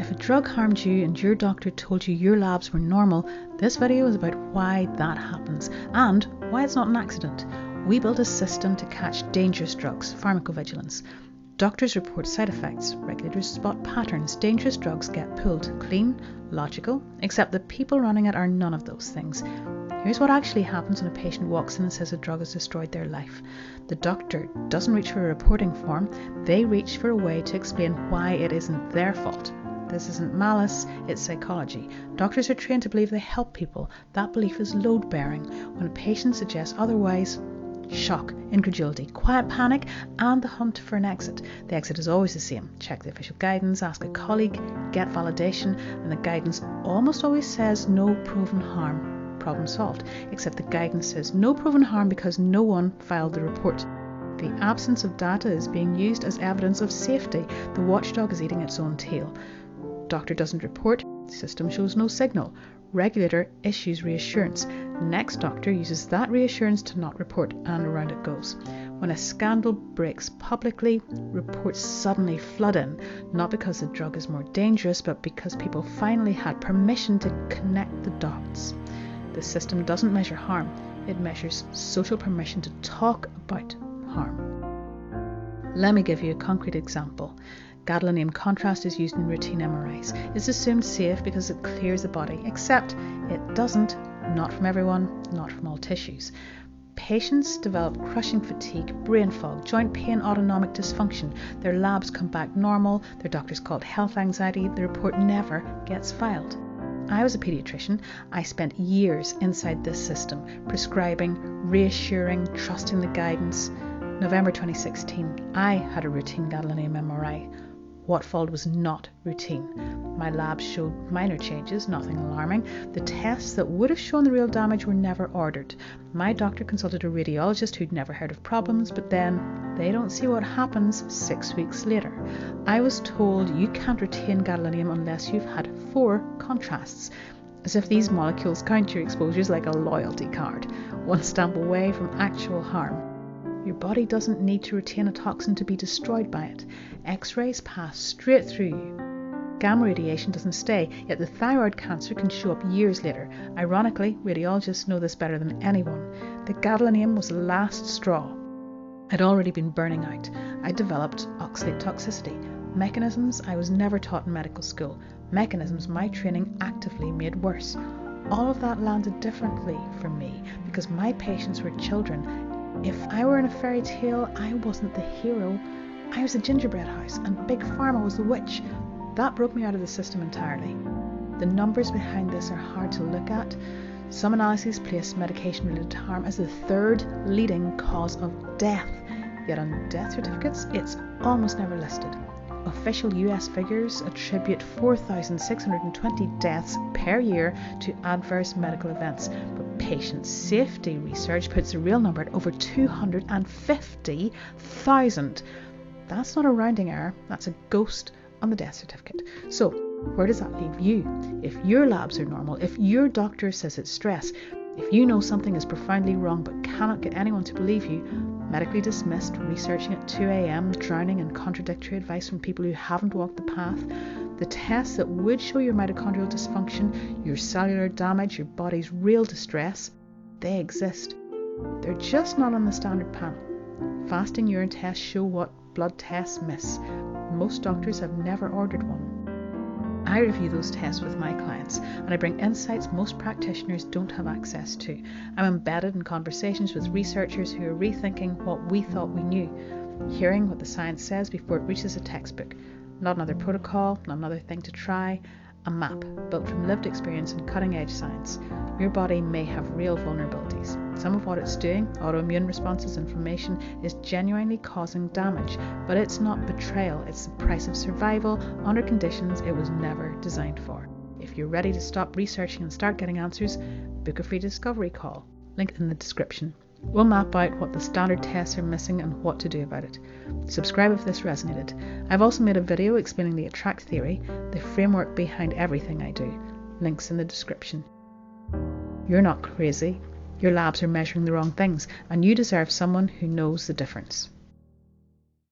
If a drug harmed you and your doctor told you your labs were normal, this video is about why that happens and why it's not an accident. We built a system to catch dangerous drugs, pharmacovigilance. Doctors report side effects, regulators spot patterns, dangerous drugs get pulled. Clean, logical, except the people running it are none of those things. Here's what actually happens when a patient walks in and says a drug has destroyed their life. The doctor doesn't reach for a reporting form, they reach for a way to explain why it isn't their fault. This isn't malice, it's psychology. Doctors are trained to believe they help people. That belief is load-bearing. When a patient suggests otherwise, shock, incredulity, quiet panic, and the hunt for an exit. The exit is always the same. Check the official guidance, ask a colleague, get validation, and the guidance almost always says no proven harm. Problem solved. Except the guidance says no proven harm because no one filed the report. The absence of data is being used as evidence of safety. The watchdog is eating its own tail. Doctor doesn't report, system shows no signal. Regulator issues reassurance. Next doctor uses that reassurance to not report, and around it goes. When a scandal breaks publicly, reports suddenly flood in, not because the drug is more dangerous, but because people finally had permission to connect the dots. The system doesn't measure harm, it measures social permission to talk about harm. Let me give you a concrete example. Gadolinium contrast is used in routine MRIs. It's assumed safe because it clears the body, except it doesn't, not from everyone, not from all tissues. Patients develop crushing fatigue, brain fog, joint pain, autonomic dysfunction. Their labs come back normal, their doctors call it health anxiety, the report never gets filed. I was a paediatrician. I spent years inside this system, prescribing, reassuring, trusting the guidance. November 2016, I had a routine gadolinium MRI. What followed was not routine. My labs showed minor changes, nothing alarming. The tests that would have shown the real damage were never ordered. My doctor consulted a radiologist who'd never heard of problems, but then they don't see what happens 6 weeks later. I was told you can't retain gadolinium unless you've had 4 contrasts, as if these molecules count your exposures like a loyalty card, one stamp away from actual harm. Your body doesn't need to retain a toxin to be destroyed by it. X-rays pass straight through you. Gamma radiation doesn't stay, yet the thyroid cancer can show up years later. Ironically, radiologists know this better than anyone. The gadolinium was the last straw. I'd already been burning out. I developed oxalate toxicity. Mechanisms I was never taught in medical school. Mechanisms my training actively made worse. All of that landed differently for me because my patients were children. If I were in a fairy tale, I wasn't the hero. I was a gingerbread house and Big Pharma was the witch. That broke me out of the system entirely. The numbers behind this are hard to look at. Some analyses place medication-related harm as the 3rd leading cause of death. Yet on death certificates, it's almost never listed. Official US figures attribute 4,620 deaths per year to adverse medical events, but patient safety research puts the real number at over 250,000. That's not a rounding error, that's a ghost on the death certificate. So, where does that leave you? If your labs are normal, if your doctor says it's stress, if you know something is profoundly wrong but cannot get anyone to believe you, medically dismissed, researching at 2 a.m, drowning in contradictory advice from people who haven't walked the path, the tests that would show your mitochondrial dysfunction, your cellular damage, your body's real distress, they exist. They're just not on the standard panel. Fasting urine tests show what blood tests miss. Most doctors have never ordered one. I review those tests with my clients, and I bring insights most practitioners don't have access to. I'm embedded in conversations with researchers who are rethinking what we thought we knew, hearing what the science says before it reaches a textbook. Not another protocol, not another thing to try, a map built from lived experience and cutting-edge science. Your body may have real vulnerabilities. Some of what it's doing, autoimmune responses, inflammation, is genuinely causing damage, but it's not betrayal, it's the price of survival under conditions it was never designed for. If you're ready to stop researching and start getting answers, book a free discovery call, link in the description. We'll map out what the standard tests are missing and what to do about it. Subscribe if this resonated. I've also made a video explaining the attract theory, the framework behind everything I do. Links in the description. You're not crazy. Your labs are measuring the wrong things, and you deserve someone who knows the difference.